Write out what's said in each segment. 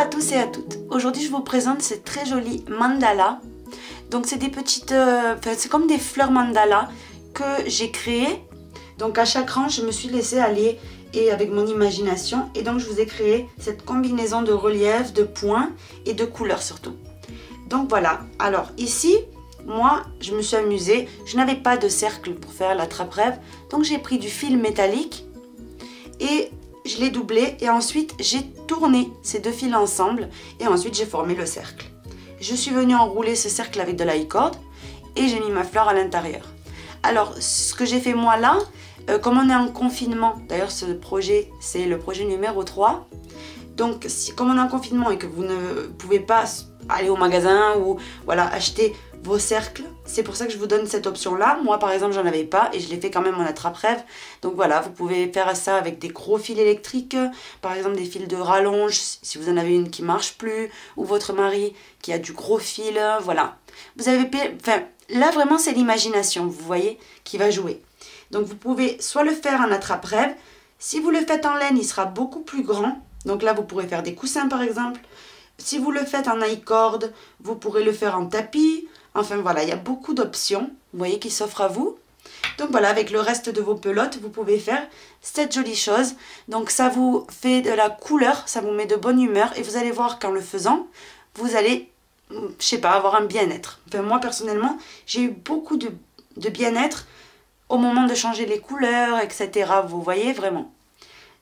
à tous et à toutes. Aujourd'hui je vous présente ces très jolis mandalas. Donc c'est des petites, c'est comme des fleurs mandala que j'ai créées. Donc à chaque rang je me suis laissée aller et avec mon imagination. Et donc je vous ai créé cette combinaison de relief, de points et de couleurs surtout. Donc voilà, alors ici, moi je me suis amusée. Je n'avais pas de cercle pour faire la trappe-rêve. Donc j'ai pris du fil métallique et je l'ai doublé et ensuite j'ai tourné ces deux fils ensemble et ensuite j'ai formé le cercle. Je suis venue enrouler ce cercle avec de la e-corde et j'ai mis ma fleur à l'intérieur. Alors ce que j'ai fait moi là, comme on est en confinement, d'ailleurs ce projet c'est le projet numéro 3, donc comme on est en confinement et que vous ne pouvez pas aller au magasin ou voilà acheter vos cercles, c'est pour ça que je vous donne cette option là. Moi par exemple j'en avais pas et je l'ai fait quand même en attrape-rêve. Donc voilà, vous pouvez faire ça avec des gros fils électriques, par exemple des fils de rallonge si vous en avez une qui marche plus, ou votre mari qui a du gros fil, voilà. Vous avez, enfin là vraiment c'est l'imagination, vous voyez, qui va jouer. Donc vous pouvez soit le faire en attrape-rêve, si vous le faites en laine il sera beaucoup plus grand, donc là vous pourrez faire des coussins par exemple. Si vous le faites en high-cord, vous pourrez le faire en tapis. Enfin voilà, il y a beaucoup d'options, vous voyez, qui s'offrent à vous. Donc voilà, avec le reste de vos pelotes, vous pouvez faire cette jolie chose. Donc ça vous fait de la couleur, ça vous met de bonne humeur. Et vous allez voir qu'en le faisant, vous allez, je sais pas, avoir un bien-être. Enfin moi personnellement, j'ai eu beaucoup de bien-être au moment de changer les couleurs, etc. Vous voyez vraiment.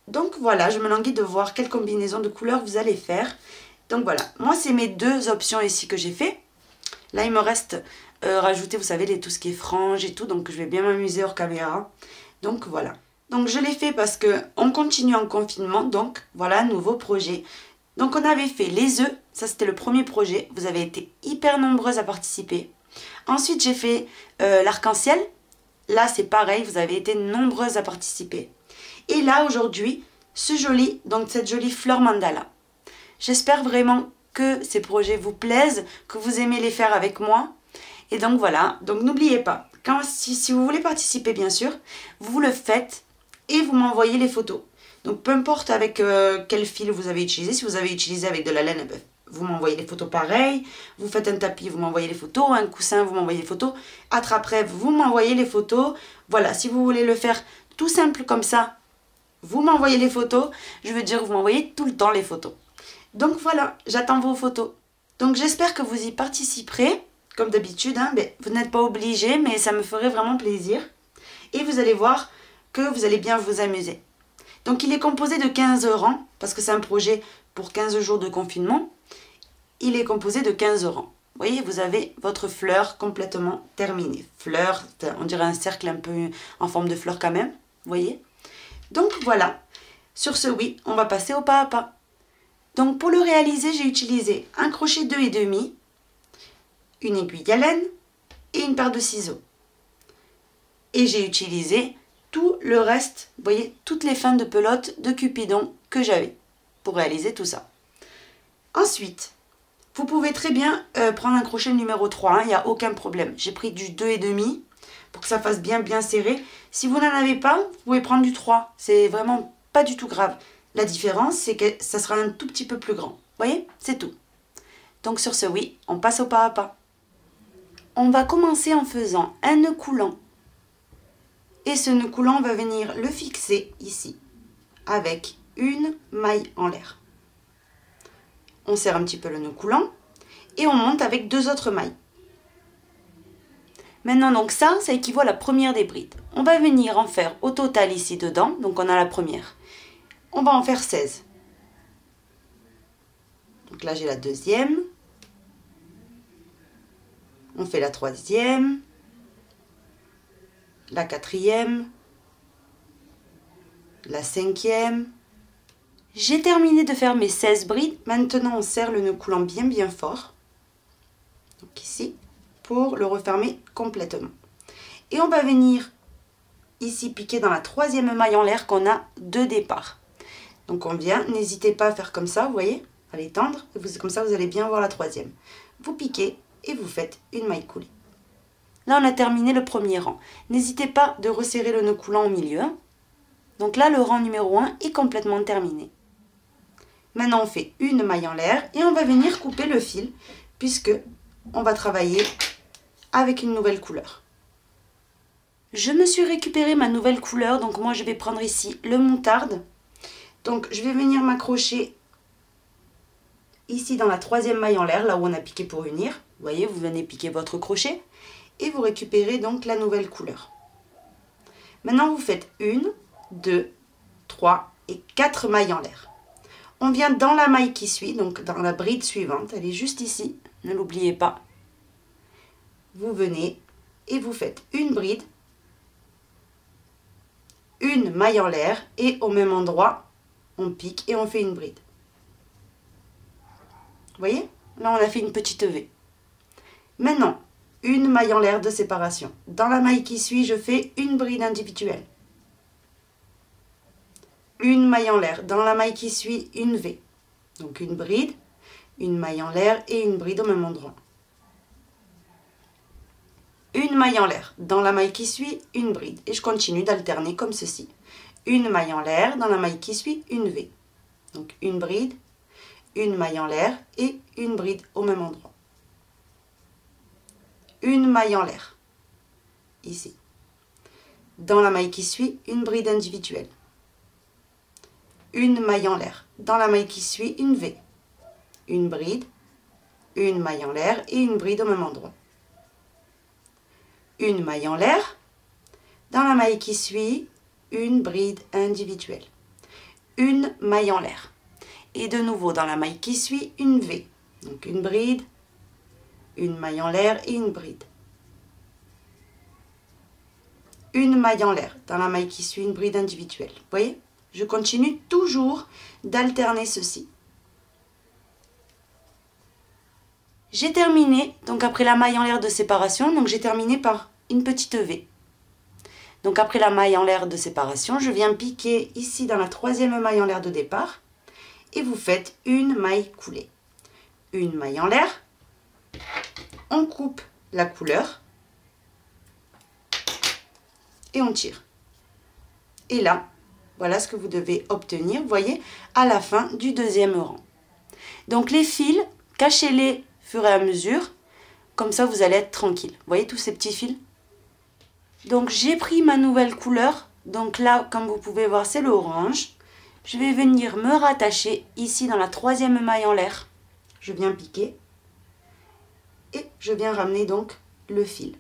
Donc voilà, je me languis de voir quelle combinaison de couleurs vous allez faire. Donc voilà, moi c'est mes deux options ici que j'ai fait. Là il me reste rajouter, vous savez, tout ce qui est franges et tout, donc je vais bien m'amuser hors caméra. Donc voilà. Donc je l'ai fait parce que on continue en confinement, donc voilà, nouveau projet. Donc on avait fait les œufs, ça c'était le premier projet, vous avez été hyper nombreuses à participer. Ensuite j'ai fait l'arc-en-ciel, là c'est pareil, vous avez été nombreuses à participer. Et là aujourd'hui, donc cette jolie fleur mandala. J'espère vraiment que ces projets vous plaisent, que vous aimez les faire avec moi. Et donc voilà, donc n'oubliez pas, si vous voulez participer bien sûr, vous le faites et vous m'envoyez les photos. Donc peu importe avec quel fil vous avez utilisé, si vous avez utilisé avec de la laine, vous m'envoyez les photos pareil. Vous faites un tapis, vous m'envoyez les photos, un coussin, vous m'envoyez les photos. Attrape-rêve, vous m'envoyez les photos. Voilà, si vous voulez le faire tout simple comme ça, vous m'envoyez les photos. Je veux dire, vous m'envoyez tout le temps les photos. Donc voilà, j'attends vos photos. Donc j'espère que vous y participerez, comme d'habitude, hein, mais vous n'êtes pas obligés, mais ça me ferait vraiment plaisir. Et vous allez voir que vous allez bien vous amuser. Donc il est composé de 15 rangs, parce que c'est un projet pour 15 jours de confinement. Il est composé de 15 rangs. Vous voyez, vous avez votre fleur complètement terminée. Fleur, on dirait un cercle un peu en forme de fleur quand même, vous voyez. Donc voilà, sur ce oui, on va passer au pas à pas. Donc pour le réaliser, j'ai utilisé un crochet 2,5, une aiguille à laine et une paire de ciseaux. Et j'ai utilisé tout le reste, vous voyez, toutes les fins de pelote de Cupidon que j'avais pour réaliser tout ça. Ensuite, vous pouvez très bien prendre un crochet numéro 3, il n'y a aucun problème. J'ai pris du 2,5 pour que ça fasse bien serré. Si vous n'en avez pas, vous pouvez prendre du 3, c'est vraiment pas du tout grave. La différence, c'est que ça sera un tout petit peu plus grand. Vous voyez, c'est tout. Donc sur ce, oui, on passe au pas à pas. On va commencer en faisant un nœud coulant. Et ce nœud coulant, on va venir le fixer ici, avec une maille en l'air. On serre un petit peu le nœud coulant et on monte avec deux autres mailles. Maintenant, donc ça équivaut à la première des brides. On va venir en faire au total ici dedans, donc on a la première. On va en faire 16. Donc là, j'ai la deuxième. On fait la troisième. La quatrième. La cinquième. J'ai terminé de faire mes 16 brides. Maintenant, on serre le nœud coulant bien fort. Donc ici, pour le refermer complètement. Et on va venir ici piquer dans la troisième maille en l'air qu'on a de départ. Donc on vient, n'hésitez pas à faire comme ça, vous voyez, à l'étendre, comme ça vous allez bien voir la troisième. Vous piquez et vous faites une maille coulée. Là on a terminé le premier rang. N'hésitez pas de resserrer le nœud coulant au milieu. Donc là le rang numéro 1 est complètement terminé. Maintenant, on fait une maille en l'air et on va venir couper le fil puisque on va travailler avec une nouvelle couleur. Je me suis récupéré ma nouvelle couleur, donc moi je vais prendre ici le moutarde. Donc je vais venir m'accrocher ici dans la troisième maille en l'air, là où on a piqué pour unir. Vous voyez, vous venez piquer votre crochet et vous récupérez donc la nouvelle couleur. Maintenant, vous faites 1, 2, 3 et 4 mailles en l'air. On vient dans la maille qui suit, donc dans la bride suivante, elle est juste ici, ne l'oubliez pas. Vous venez et vous faites une bride, une maille en l'air et au même endroit, on pique et on fait une bride. Vous voyez? Là, on a fait une petite V. Maintenant, une maille en l'air de séparation. Dans la maille qui suit, je fais une bride individuelle. Une maille en l'air. Dans la maille qui suit, une V. Donc une bride, une maille en l'air et une bride au même endroit. Une maille en l'air. Dans la maille qui suit, une bride. Et je continue d'alterner comme ceci. Une maille en l'air. Dans la maille qui suit, une V. Donc une bride, une maille en l'air et une bride au même endroit. Une maille en l'air, ici. Dans la maille qui suit, une bride individuelle. Une maille en l'air. Dans la maille qui suit, une V. Une bride, une maille en l'air et une bride au même endroit. Une maille en l'air. Dans la maille qui suit, une bride individuelle. Une maille en l'air. Et de nouveau, dans la maille qui suit, une V. Donc une bride, une maille en l'air et une bride. Une maille en l'air. Dans la maille qui suit, une bride individuelle. Vous voyez? Je continue toujours d'alterner ceci. J'ai terminé, donc après la maille en l'air de séparation, donc j'ai terminé par une petite V. Donc après la maille en l'air de séparation, je viens piquer ici dans la troisième maille en l'air de départ et vous faites une maille coulée. Une maille en l'air, on coupe la couleur et on tire. Et là, voilà ce que vous devez obtenir, vous voyez, à la fin du deuxième rang. Donc les fils, cachez-les au fur et à mesure, comme ça vous allez être tranquille. Vous voyez tous ces petits fils? Donc j'ai pris ma nouvelle couleur, donc là, comme vous pouvez voir, c'est l'orange. Je vais venir me rattacher ici dans la troisième maille en l'air. Je viens piquer et je viens ramener donc le fil.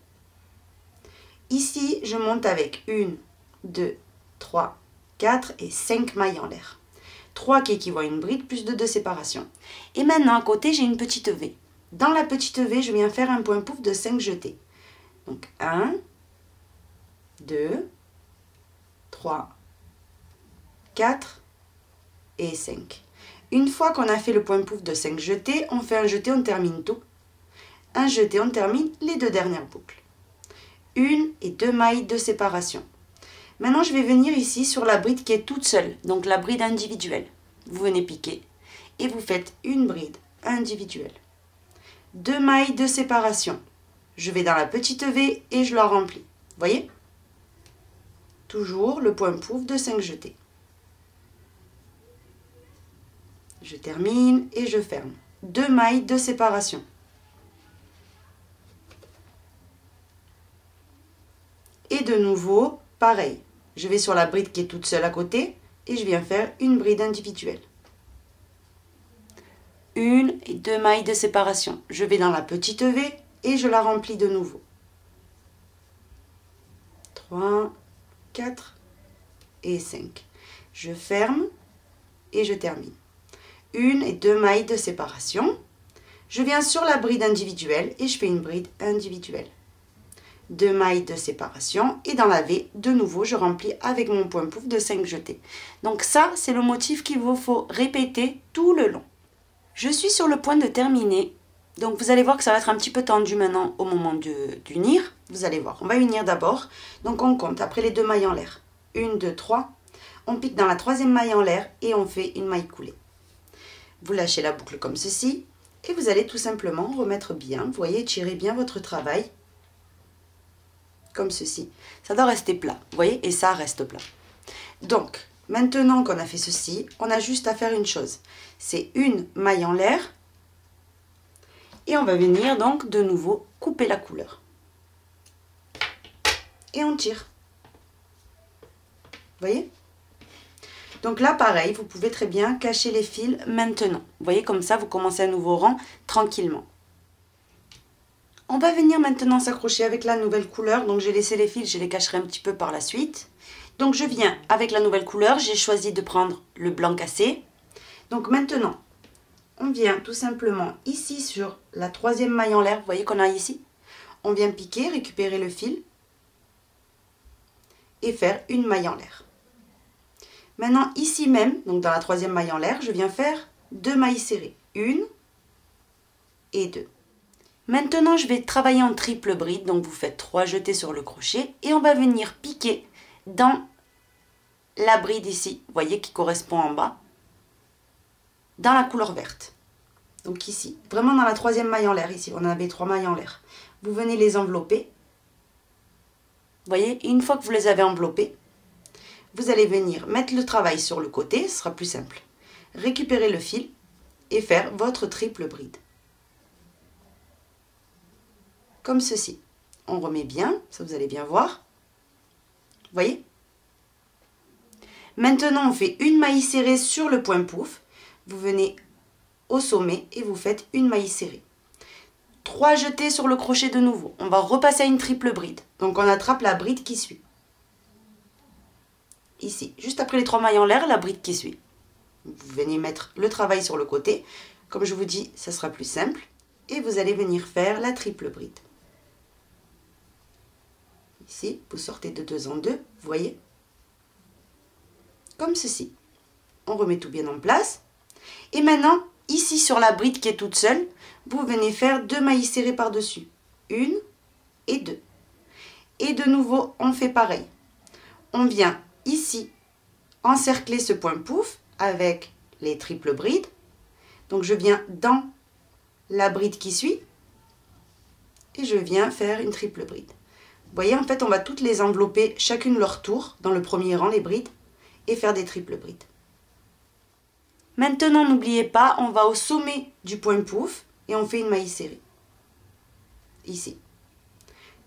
Ici, je monte avec 1, 2, 3, 4 et 5 mailles en l'air. 3 qui équivaut à une bride plus 2 de séparation. Et maintenant, à côté, j'ai une petite V. Dans la petite V, je viens faire un point pouf de 5 jetés. Donc 1, 2, 3, 4 et 5. Une fois qu'on a fait le point pouf de 5 jetés, on fait un jeté, on termine tout. Un jeté, on termine les deux dernières boucles. 1 et 2 mailles de séparation. Maintenant, je vais venir ici sur la bride qui est toute seule, donc la bride individuelle. Vous venez piquer et vous faites une bride individuelle. 2 mailles de séparation. Je vais dans la petite V et je la remplis. Vous voyez? Toujours le point pouf de 5 jetés. Je termine et je ferme. 2 mailles de séparation. Et de nouveau, pareil. Je vais sur la bride qui est toute seule à côté et je viens faire une bride individuelle. 1 et 2 mailles de séparation. Je vais dans la petite V et je la remplis de nouveau. 3, 4 et 5. Je ferme et je termine. 1 et 2 mailles de séparation. Je viens sur la bride individuelle et je fais une bride individuelle. 2 mailles de séparation et dans la V, de nouveau, je remplis avec mon point pouf de 5 jetés. Donc ça, c'est le motif qu'il vous faut répéter tout le long. Je suis sur le point de terminer. Donc vous allez voir que ça va être un petit peu tendu maintenant au moment d'unir. Vous allez voir, on va unir d'abord. Donc on compte après les 2 mailles en l'air. 1, 2, 3. On pique dans la troisième maille en l'air et on fait une maille coulée. Vous lâchez la boucle comme ceci et vous allez tout simplement remettre bien. Vous voyez, tirez bien votre travail. Comme ceci. Ça doit rester plat, vous voyez, et ça reste plat. Donc, Maintenant qu'on a fait ceci, on a juste à faire une chose. C'est une maille en l'air. Et on va venir donc de nouveau couper la couleur. Et on tire. Vous voyez? Donc là, pareil, vous pouvez très bien cacher les fils maintenant. Vous voyez, comme ça, vous commencez un nouveau rang tranquillement. On va venir maintenant s'accrocher avec la nouvelle couleur. Donc j'ai laissé les fils, je les cacherai un petit peu par la suite. Donc je viens avec la nouvelle couleur, j'ai choisi de prendre le blanc cassé. Donc maintenant, on vient tout simplement ici sur la troisième maille en l'air, vous voyez qu'on a ici. On vient piquer, récupérer le fil et faire une maille en l'air. Maintenant ici même, donc dans la troisième maille en l'air, je viens faire 2 mailles serrées. 1 et 2. Maintenant je vais travailler en triple bride, donc vous faites 3 jetés sur le crochet et on va venir piquer dans la bride ici, vous voyez qui correspond en bas, dans la couleur verte. Donc ici, vraiment dans la troisième maille en l'air, ici, on avait 3 mailles en l'air. Vous venez les envelopper. Vous voyez, une fois que vous les avez enveloppés, vous allez venir mettre le travail sur le côté, ce sera plus simple. Récupérer le fil et faire votre triple bride. Comme ceci. On remet bien, ça vous allez bien voir. Vous voyez? Maintenant, on fait une maille serrée sur le point pouf. Vous venez au sommet et vous faites une maille serrée. 3 jetés sur le crochet de nouveau. On va repasser à une triple bride. Donc on attrape la bride qui suit. Ici, juste après les 3 mailles en l'air, la bride qui suit. Vous venez mettre le travail sur le côté. Comme je vous dis, ça sera plus simple. Et vous allez venir faire la triple bride. Ici, vous sortez de 2 en 2, vous voyez? Comme ceci. On remet tout bien en place. Et maintenant, ici sur la bride qui est toute seule, vous venez faire 2 mailles serrées par-dessus. 1 et 2. Et de nouveau, on fait pareil. On vient ici encercler ce point pouf avec les triples brides. Donc je viens dans la bride qui suit et je viens faire une triple bride. Vous voyez, en fait, on va toutes les envelopper chacune leur tour dans le premier rang, les brides, et faire des triples brides. Maintenant, n'oubliez pas, on va au sommet du point pouf et on fait une maille serrée. Ici.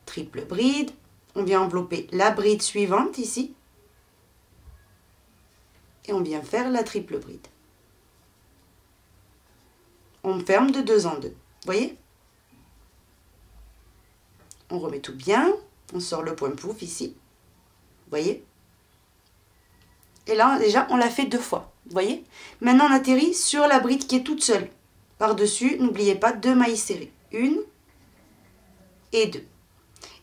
Triple bride. On vient envelopper la bride suivante ici. Et on vient faire la triple bride. On ferme de 2 en 2. Vous voyez? On remet tout bien. On sort le point pouf ici. Vous voyez? Et là, déjà, on l'a fait 2 fois. Vous voyez? Maintenant, on atterrit sur la bride qui est toute seule. Par-dessus, n'oubliez pas 2 mailles serrées. 1 et 2.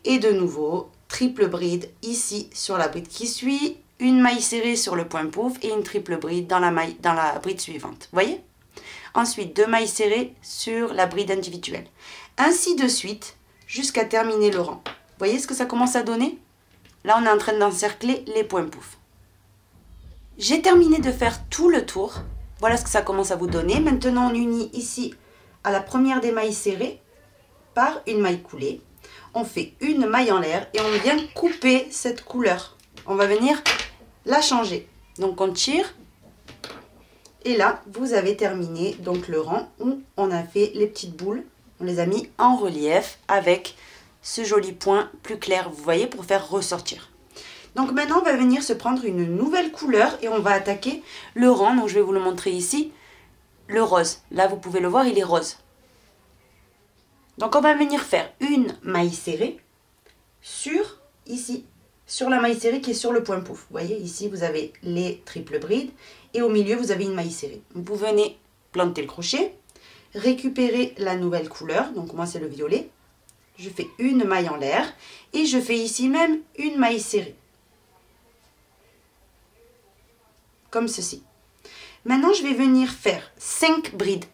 Et de nouveau, triple bride ici sur la bride qui suit. Une maille serrée sur le point pouf et une triple bride dans la bride suivante. Vous voyez? Ensuite, 2 mailles serrées sur la bride individuelle. Ainsi de suite, jusqu'à terminer le rang. Vous voyez ce que ça commence à donner? Là, on est en train d'encercler les points pouf. J'ai terminé de faire tout le tour. Voilà ce que ça commence à vous donner. Maintenant, on unit ici à la première des mailles serrées par une maille coulée. On fait une maille en l'air et on vient couper cette couleur. On va venir la changer. Donc, on tire. Et là, vous avez terminé donc le rang où on a fait les petites boules. On les a mis en relief avec ce joli point plus clair, vous voyez, pour faire ressortir. Donc maintenant, on va venir se prendre une nouvelle couleur et on va attaquer le rang. Donc je vais vous le montrer ici, le rose. Là, vous pouvez le voir, il est rose. Donc on va venir faire une maille serrée sur, ici, sur la maille serrée qui est sur le point pouf. Vous voyez, ici, vous avez les triples brides et au milieu, vous avez une maille serrée. Vous venez planter le crochet, récupérer la nouvelle couleur. Donc moi, c'est le violet. Je fais une maille en l'air et je fais ici même une maille serrée. Comme ceci. Maintenant, je vais venir faire 5 brides.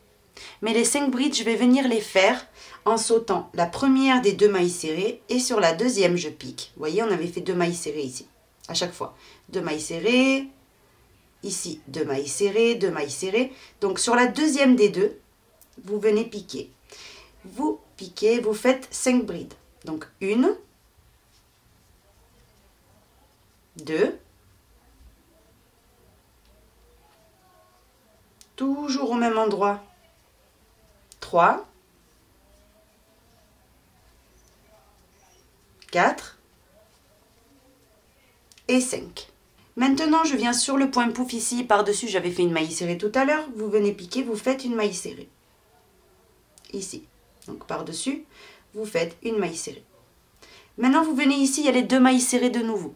Mais les 5 brides, je vais venir les faire en sautant la première des 2 mailles serrées et sur la deuxième, je pique. Vous voyez, on avait fait 2 mailles serrées ici, à chaque fois. 2 mailles serrées, ici 2 mailles serrées, 2 mailles serrées. Donc, sur la deuxième des 2, vous venez piquer. Vous piquez, vous faites 5 brides. Donc, 1, 2, toujours au même endroit 3, 4 et 5. Maintenant, je viens sur le point pouf ici, par-dessus, j'avais fait une maille serrée tout à l'heure. Vous venez piquer, vous faites une maille serrée. Ici. Donc par-dessus, vous faites une maille serrée. Maintenant, vous venez ici, il y a les 2 mailles serrées de nouveau.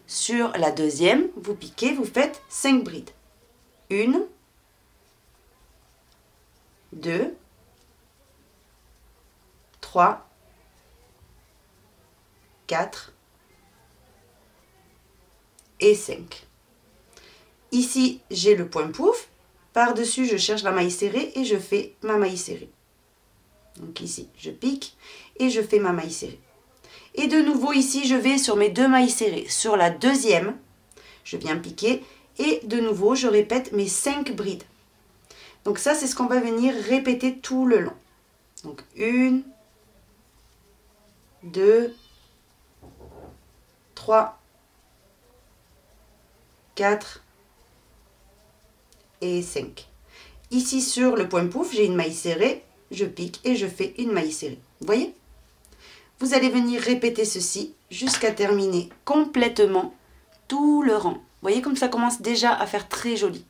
Sur la deuxième, vous piquez, vous faites 5 brides. 1, 2, 3, 4 et 5. Ici, j'ai le point pouf. Par-dessus, je cherche la maille serrée et je fais ma maille serrée. Donc ici, je pique et je fais ma maille serrée. Et de nouveau, ici, je vais sur mes 2 mailles serrées. Sur la deuxième, je viens piquer et de nouveau, je répète mes 5 brides. Donc ça, c'est ce qu'on va venir répéter tout le long. Donc 1, 2, 3, 4 et 5. Ici, sur le point pouf, j'ai une maille serrée. Je pique et je fais une maille serrée. Vous voyez? Vous allez venir répéter ceci jusqu'à terminer complètement tout le rang. Vous voyez comme ça commence déjà à faire très joli.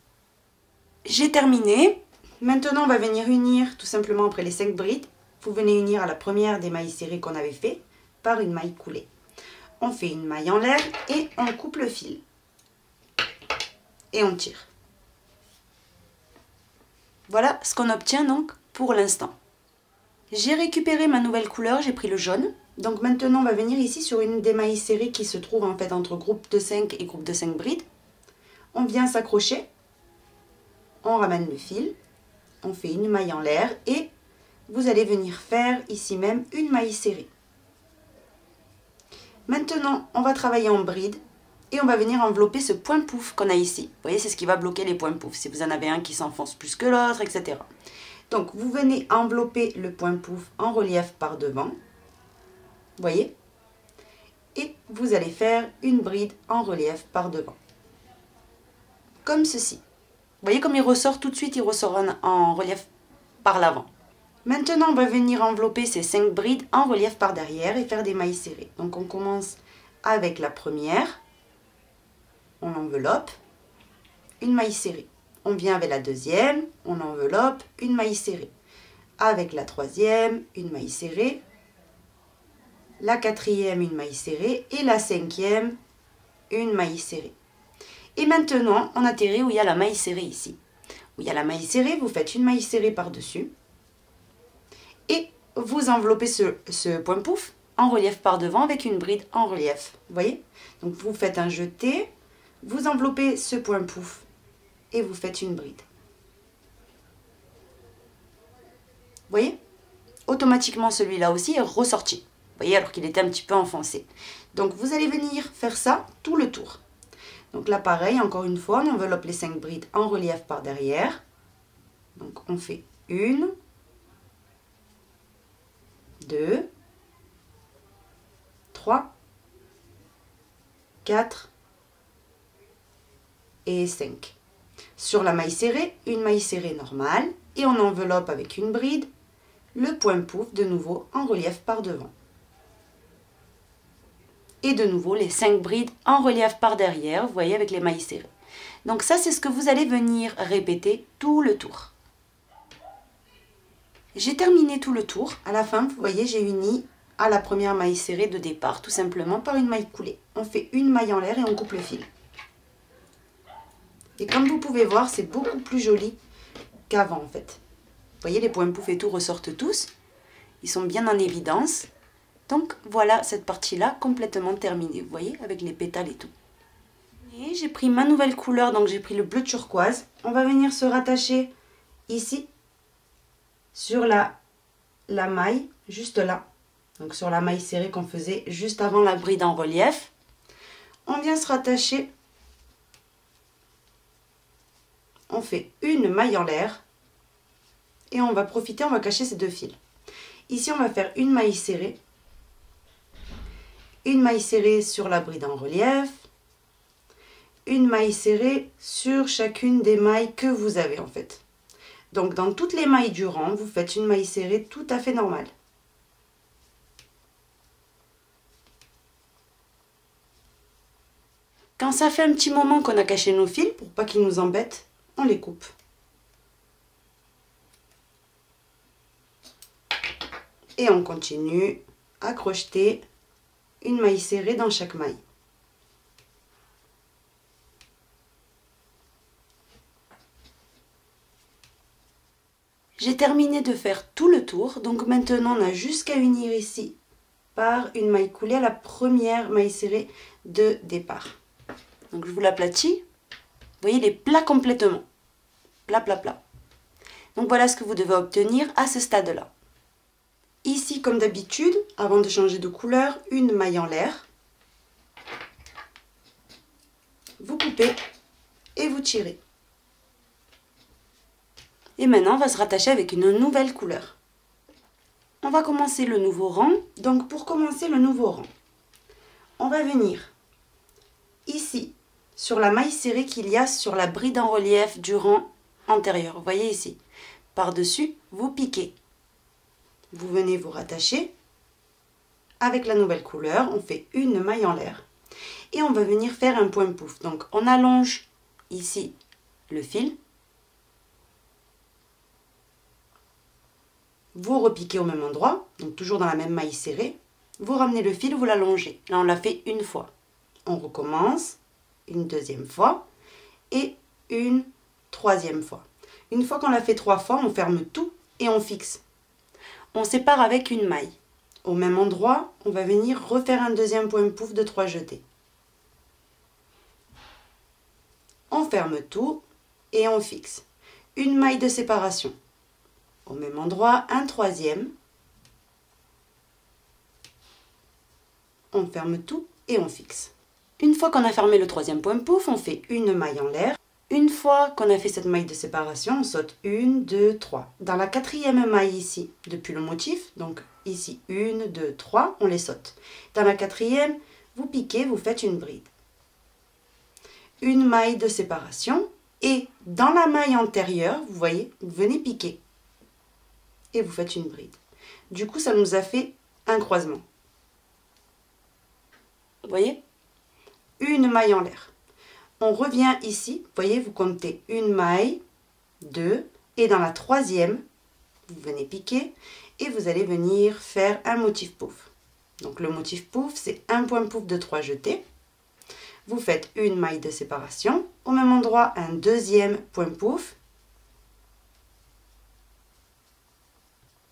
J'ai terminé. Maintenant, on va venir unir tout simplement après les 5 brides. Vous venez unir à la première des mailles serrées qu'on avait fait par une maille coulée. On fait une maille en l'air et on coupe le fil. Et on tire. Voilà ce qu'on obtient donc pour l'instant. J'ai récupéré ma nouvelle couleur, j'ai pris le jaune. Donc maintenant on va venir ici sur une des mailles serrées qui se trouve en fait entre groupe de 5 et groupe de 5 brides. On vient s'accrocher, on ramène le fil, on fait une maille en l'air et vous allez venir faire ici même une maille serrée. Maintenant on va travailler en bride et on va venir envelopper ce point pouf qu'on a ici. Vous voyez, c'est ce qui va bloquer les points pouf, si vous en avez un qui s'enfonce plus que l'autre, etc. Donc vous venez envelopper le point pouf en relief par devant. Vous voyez? Et vous allez faire une bride en relief par devant. Comme ceci. Vous voyez comme il ressort tout de suite, il ressort en relief par l'avant. Maintenant, on va venir envelopper ces 5 brides en relief par derrière et faire des mailles serrées. Donc on commence avec la première. On enveloppe, une maille serrée. On vient avec la deuxième, on enveloppe, une maille serrée. Avec la troisième, une maille serrée. La quatrième, une maille serrée. Et la cinquième, une maille serrée. Et maintenant, on atterrit où il y a la maille serrée ici. Où il y a la maille serrée, vous faites une maille serrée par-dessus. Et vous enveloppez ce point pouf en relief par devant avec une bride en relief. Vous voyez? Donc vous faites un jeté, vous enveloppez ce point pouf et vous faites une bride. Vous voyez? Automatiquement, celui-là aussi est ressorti. Vous voyez, alors qu'il était un petit peu enfoncé. Donc, vous allez venir faire ça tout le tour. Donc là, pareil, encore une fois, on enveloppe les 5 brides en relief par derrière. Donc, on fait 1, 2, 3, 4 et 5. Sur la maille serrée, une maille serrée normale et on enveloppe avec une bride le point pouf de nouveau en relief par devant. Et de nouveau les 5 brides en relief par derrière, vous voyez, avec les mailles serrées. Donc ça, c'est ce que vous allez venir répéter tout le tour. J'ai terminé tout le tour. À la fin, vous voyez, j'ai uni à la première maille serrée de départ, tout simplement par une maille coulée. On fait une maille en l'air et on coupe le fil. Et comme vous pouvez voir, c'est beaucoup plus joli qu'avant en fait. Vous voyez, les points pouf et tout ressortent tous. Ils sont bien en évidence. Donc voilà cette partie-là complètement terminée, vous voyez, avec les pétales et tout. Et j'ai pris ma nouvelle couleur, donc j'ai pris le bleu turquoise. On va venir se rattacher ici, sur la maille, juste là. Donc sur la maille serrée qu'on faisait juste avant la bride en relief. On vient se rattacher. On fait une maille en l'air. Et on va profiter, on va cacher ces 2 fils. Ici, on va faire une maille serrée. Une maille serrée sur la bride en relief. Une maille serrée sur chacune des mailles que vous avez en fait. Donc dans toutes les mailles du rang, vous faites une maille serrée tout à fait normale. Quand ça fait un petit moment qu'on a caché nos fils, pour pas qu'ils nous embêtent, on les coupe. Et on continue à crocheter une maille serrée dans chaque maille. J'ai terminé de faire tout le tour, donc maintenant on a juste qu'à unir ici par une maille coulée à la première maille serrée de départ. Donc je vous l'aplatis, vous voyez il est plat complètement, plat plat plat. Donc voilà ce que vous devez obtenir à ce stade-là. Ici comme d'habitude, avant de changer de couleur, une maille en l'air. Vous coupez et vous tirez. Et maintenant on va se rattacher avec une nouvelle couleur. On va commencer le nouveau rang. Donc pour commencer le nouveau rang, on va venir ici sur la maille serrée qu'il y a sur la bride en relief du rang antérieur. Vous voyez ici, par-dessus, vous piquez. Vous venez vous rattacher. Avec la nouvelle couleur, on fait une maille en l'air. Et on va venir faire un point pouf. Donc on allonge ici le fil. Vous repiquez au même endroit, donc toujours dans la même maille serrée. Vous ramenez le fil, vous l'allongez. Là on l'a fait une fois. On recommence une deuxième fois et une troisième fois. Une fois qu'on l'a fait 3 fois, on ferme tout et on fixe. On sépare avec une maille. Au même endroit, on va venir refaire un deuxième point pouf de 3 jetés. On ferme tout et on fixe. Une maille de séparation. Au même endroit, un troisième. On ferme tout et on fixe. Une fois qu'on a fermé le troisième point pouf, on fait une maille en l'air. Une fois qu'on a fait cette maille de séparation, on saute 1, 2, 3. Dans la quatrième maille ici, depuis le motif, donc ici 1, 2, 3, on les saute. Dans la quatrième, vous piquez, vous faites une bride. Une maille de séparation et dans la maille antérieure, vous voyez, vous venez piquer. Et vous faites une bride. Du coup, ça nous a fait un croisement. Vous voyez? Une maille en l'air. On revient ici, vous voyez, vous comptez une maille, 2, et dans la troisième, vous venez piquer et vous allez venir faire un motif pouf. Donc le motif pouf, c'est un point pouf de 3 jetés. Vous faites une maille de séparation, au même endroit un deuxième point pouf,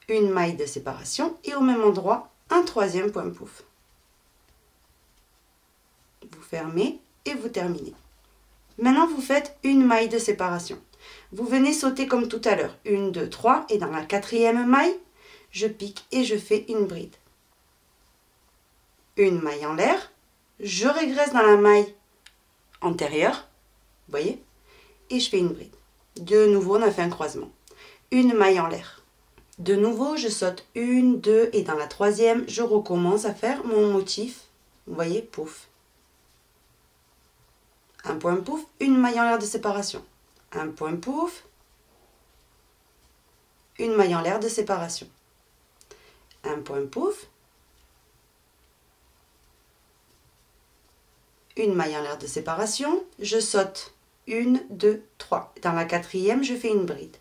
une maille de séparation et au même endroit un troisième point pouf. Vous fermez et vous terminez. Maintenant vous faites une maille de séparation. Vous venez sauter comme tout à l'heure, 1, 2, 3 et dans la quatrième maille, je pique et je fais une bride. Une maille en l'air, je régresse dans la maille antérieure, vous voyez, et je fais une bride. De nouveau, on a fait un croisement. Une maille en l'air. De nouveau, je saute 1, 2 et dans la troisième, je recommence à faire mon motif, vous voyez, pouf. Un point pouf, une maille en l'air de séparation. Un point pouf, une maille en l'air de séparation. Un point pouf, une maille en l'air de séparation, je saute 1, 2, 3. Dans la quatrième, je fais une bride.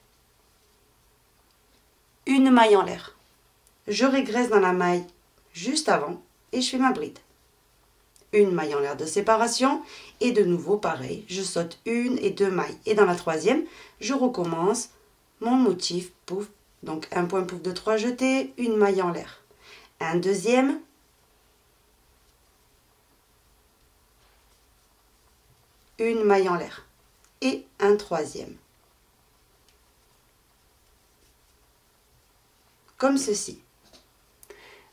Une maille en l'air. Je régresse dans la maille juste avant et je fais ma bride. Une maille en l'air de séparation et de nouveau pareil, je saute 1 et 2 mailles. Et dans la troisième, je recommence mon motif pouf. Donc un point pouf de 3 jetés, une maille en l'air. Un deuxième, une maille en l'air et un troisième. Comme ceci.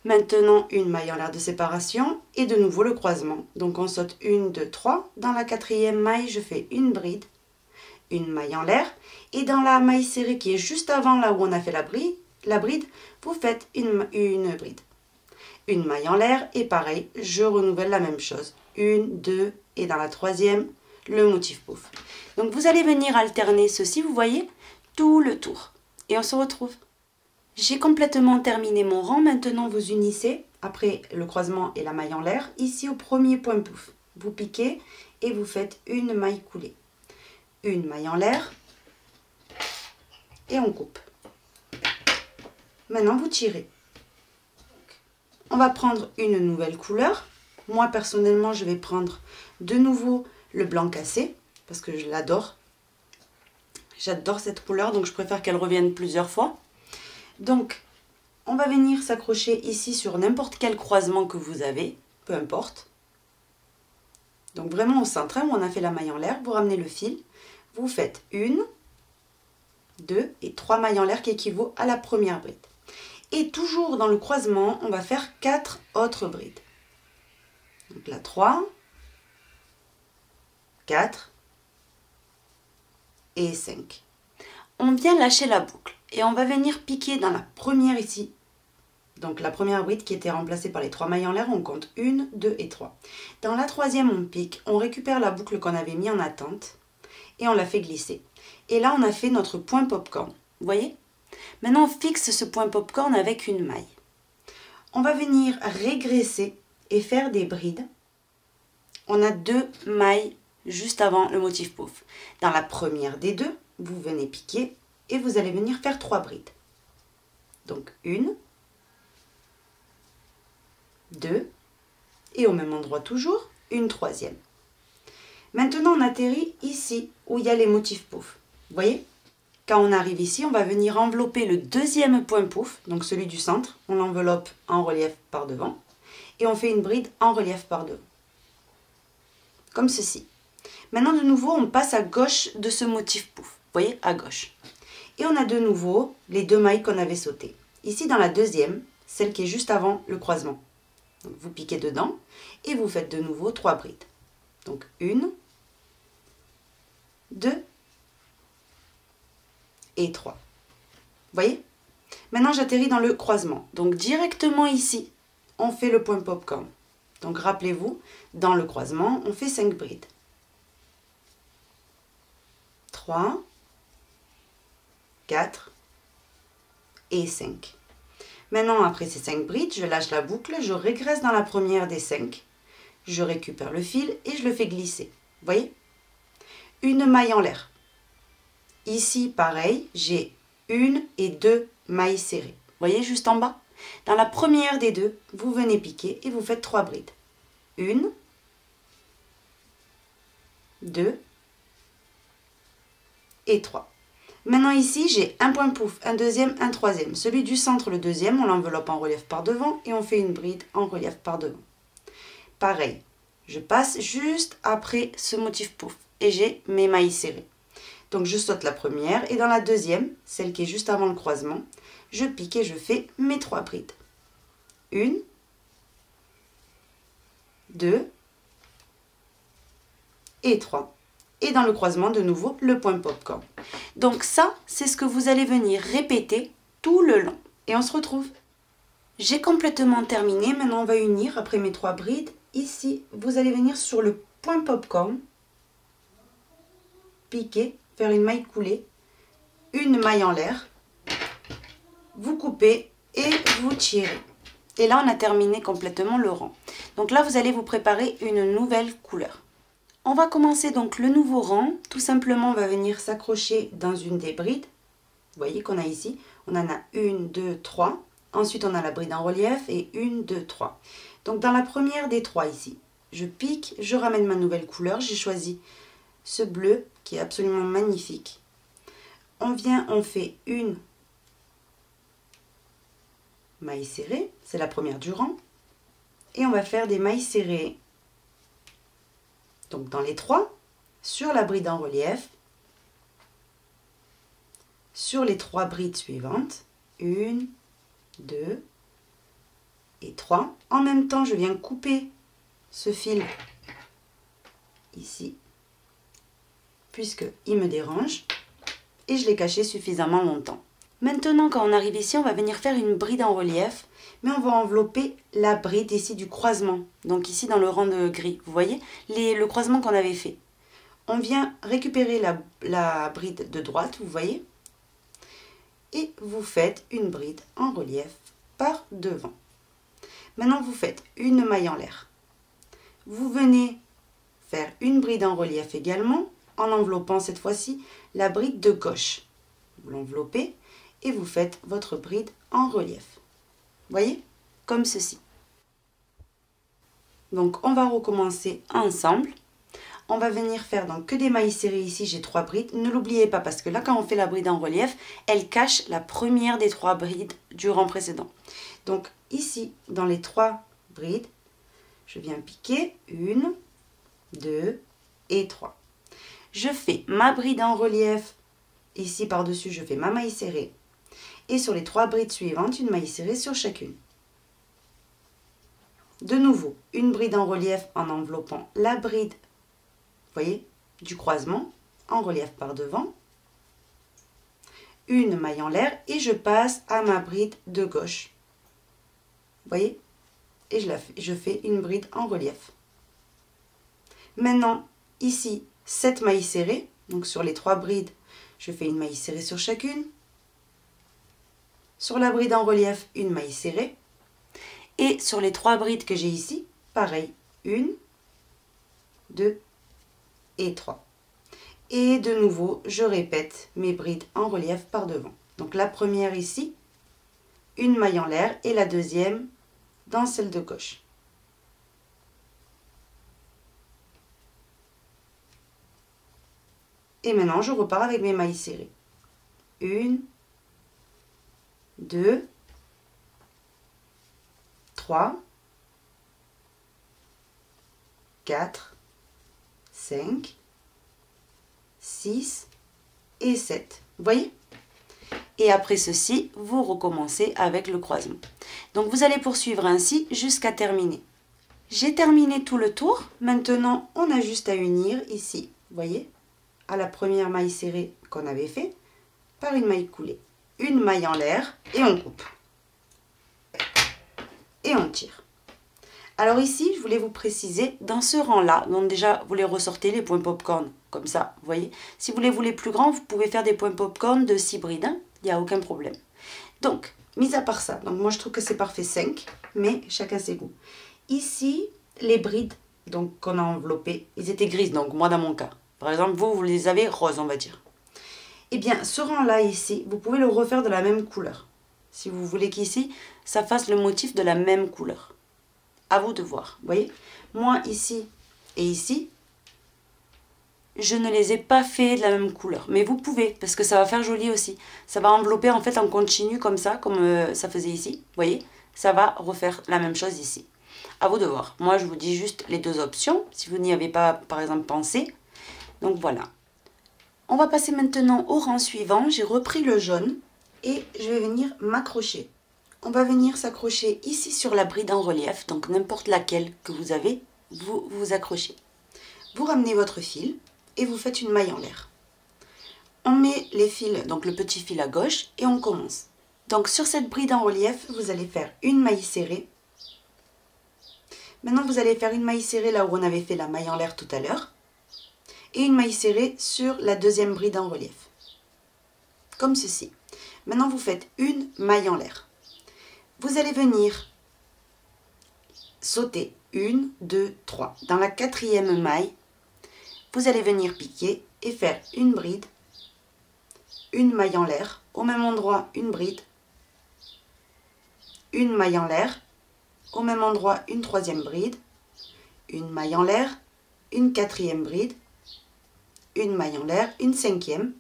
Maintenant, une maille en l'air de séparation et de nouveau le croisement. Donc on saute 1, 2, 3. Dans la quatrième maille, je fais une bride, une maille en l'air. Et dans la maille serrée qui est juste avant là où on a fait la bride, vous faites une bride. Une maille en l'air et pareil, je renouvelle la même chose. 1, 2 et dans la troisième, le motif pouf. Donc vous allez venir alterner ceci, vous voyez, tout le tour. Et on se retrouve. J'ai complètement terminé mon rang. Maintenant, vous unissez, après le croisement et la maille en l'air, ici au premier point pouf. Vous piquez et vous faites une maille coulée. Une maille en l'air et on coupe. Maintenant, vous tirez. On va prendre une nouvelle couleur. Moi, personnellement, je vais prendre de nouveau le blanc cassé parce que je l'adore. J'adore cette couleur, donc je préfère qu'elle revienne plusieurs fois. Donc, on va venir s'accrocher ici sur n'importe quel croisement que vous avez, peu importe. Donc vraiment au centre, où on a fait la maille en l'air, vous ramenez le fil, vous faites 1, 2 et 3 mailles en l'air qui équivaut à la première bride. Et toujours dans le croisement, on va faire 4 autres brides. Donc là, 3, 4 et 5. On vient lâcher la boucle et on va venir piquer dans la première ici. Donc la première bride qui était remplacée par les 3 mailles en l'air, on compte 1, 2 et 3. Dans la troisième, on pique, on récupère la boucle qu'on avait mis en attente et on la fait glisser. Et là, on a fait notre point popcorn. Vous voyez? Maintenant, on fixe ce point popcorn avec une maille. On va venir régresser et faire des brides. On a 2 mailles juste avant le motif pouf. Dans la première des 2, vous venez piquer et vous allez venir faire 3 brides. Donc 1, 2 et au même endroit toujours, une troisième. Maintenant, on atterrit ici où il y a les motifs pouf. Vous voyez? Quand on arrive ici, on va venir envelopper le deuxième point pouf, donc celui du centre. On l'enveloppe en relief par devant et on fait une bride en relief par devant. Comme ceci. Maintenant, de nouveau, on passe à gauche de ce motif pouf. Vous voyez, à gauche. Et on a de nouveau les 2 mailles qu'on avait sautées. Ici, dans la deuxième, celle qui est juste avant le croisement. Donc, vous piquez dedans et vous faites de nouveau 3 brides. Donc, 1, 2 et 3. Vous voyez? Maintenant, j'atterris dans le croisement. Donc, directement ici, on fait le point popcorn. Donc, rappelez-vous, dans le croisement, on fait 5 brides. 3, 4 et 5. Maintenant, après ces 5 brides, je lâche la boucle, je régresse dans la première des 5. Je récupère le fil et je le fais glisser. Vous voyez? Une maille en l'air. Ici, pareil, j'ai 1 et 2 mailles serrées. Vous voyez, juste en bas? Dans la première des 2, vous venez piquer et vous faites 3 brides. 1, 2 et 3. Maintenant ici, j'ai un point pouf, un deuxième, un troisième. Celui du centre, le deuxième, on l'enveloppe en relief par devant et on fait une bride en relief par devant. Pareil, je passe juste après ce motif pouf et j'ai mes mailles serrées. Donc je saute la première et dans la deuxième, celle qui est juste avant le croisement, je pique et je fais mes 3 brides. 1, 2 et 3. Et dans le croisement, de nouveau, le point popcorn. Donc ça, c'est ce que vous allez venir répéter tout le long. Et on se retrouve. J'ai complètement terminé. Maintenant, on va unir après mes 3 brides. Ici, vous allez venir sur le point popcorn, piquer, faire une maille coulée, une maille en l'air, vous coupez et vous tirez. Et là, on a terminé complètement le rang. Donc là, vous allez vous préparer une nouvelle couleur. On va commencer donc le nouveau rang. Tout simplement, on va venir s'accrocher dans une des brides. Vous voyez qu'on a ici, on en a 1, 2, 3. Ensuite, on a la bride en relief et 1, 2, 3. Donc, dans la première des 3 ici, je pique, je ramène ma nouvelle couleur. J'ai choisi ce bleu qui est absolument magnifique. On vient, on fait une maille serrée. C'est la première du rang. Et on va faire des mailles serrées. Donc, dans les 3, sur la bride en relief, sur les 3 brides suivantes, 1, 2 et 3. En même temps, je viens couper ce fil ici, puisqu'il me dérange, et je l'ai caché suffisamment longtemps. Maintenant, quand on arrive ici, on va venir faire une bride en relief, mais on va envelopper la bride ici du croisement, donc ici dans le rang de gris, vous voyez, le croisement qu'on avait fait. On vient récupérer la bride de droite, vous voyez, et vous faites une bride en relief par devant. Maintenant, vous faites une maille en l'air. Vous venez faire une bride en relief également, en enveloppant cette fois-ci la bride de gauche. Vous l'enveloppez et vous faites votre bride en relief. Voyez? Comme ceci. Donc, on va recommencer ensemble. On va venir faire donc que des mailles serrées ici, j'ai 3 brides. Ne l'oubliez pas parce que là, quand on fait la bride en relief, elle cache la première des 3 brides du rang précédent. Donc, ici, dans les 3 brides, je viens piquer 1, 2 et 3. Je fais ma bride en relief. Ici, par-dessus, je fais ma maille serrée. Et sur les 3 brides suivantes, une maille serrée sur chacune. De nouveau, une bride en relief en enveloppant la bride, vous voyez, du croisement, en relief par devant. Une maille en l'air et je passe à ma bride de gauche. Vous voyez? Et je fais une bride en relief. Maintenant, ici, 7 mailles serrées. Donc sur les 3 brides, je fais une maille serrée sur chacune. Sur la bride en relief, une maille serrée. Et sur les 3 brides que j'ai ici, pareil, 1, 2 et 3. Et de nouveau, je répète mes brides en relief par devant. Donc la première ici, une maille en l'air et la deuxième dans celle de gauche. Et maintenant, je repars avec mes mailles serrées. 1, 2, 3, 4, 5, 6 et 7. Vous voyez? Et après ceci, vous recommencez avec le croisement. Donc vous allez poursuivre ainsi jusqu'à terminer. J'ai terminé tout le tour. Maintenant, on a juste à unir ici, vous voyez, à la première maille serrée qu'on avait fait, par une maille coulée. Une maille en l'air et on coupe. Et on tire. Alors ici, je voulais vous préciser, dans ce rang-là, donc déjà, vous les ressortez, les points popcorn, comme ça, vous voyez. Si vous les voulez plus grands, vous pouvez faire des points popcorn de 6 brides, hein, il n'y a aucun problème. Donc, mis à part ça, donc moi je trouve que c'est parfait 5, mais chacun ses goûts. Ici, les brides donc qu'on a enveloppées, ils étaient grises, donc moi dans mon cas. Par exemple, vous les avez roses, on va dire. Eh bien, ce rang-là ici, vous pouvez le refaire de la même couleur. Si vous voulez qu'ici, ça fasse le motif de la même couleur. À vous de voir, vous voyez. Moi, ici et ici, je ne les ai pas fait de la même couleur. Mais vous pouvez, parce que ça va faire joli aussi. Ça va envelopper en fait en continu comme ça, comme ça faisait ici. Vous voyez, ça va refaire la même chose ici. À vous de voir. Moi, je vous dis juste les deux options, si vous n'y avez pas, par exemple, pensé. Donc voilà. On va passer maintenant au rang suivant. J'ai repris le jaune et je vais venir m'accrocher. On va venir s'accrocher ici sur la bride en relief, donc n'importe laquelle que vous avez, vous vous accrochez. Vous ramenez votre fil et vous faites une maille en l'air. On met les fils, donc le petit fil à gauche et on commence. Donc sur cette bride en relief, vous allez faire une maille serrée. Maintenant vous allez faire une maille serrée là où on avait fait la maille en l'air tout à l'heure. Et une maille serrée sur la deuxième bride en relief. Comme ceci. Maintenant vous faites une maille en l'air. Vous allez venir sauter 1, 2, 3. Dans la quatrième maille, vous allez venir piquer et faire une bride, une maille en l'air, au même endroit une bride, une maille en l'air, au même endroit une troisième bride, une maille en l'air, une quatrième bride, une maille en l'air, une cinquième,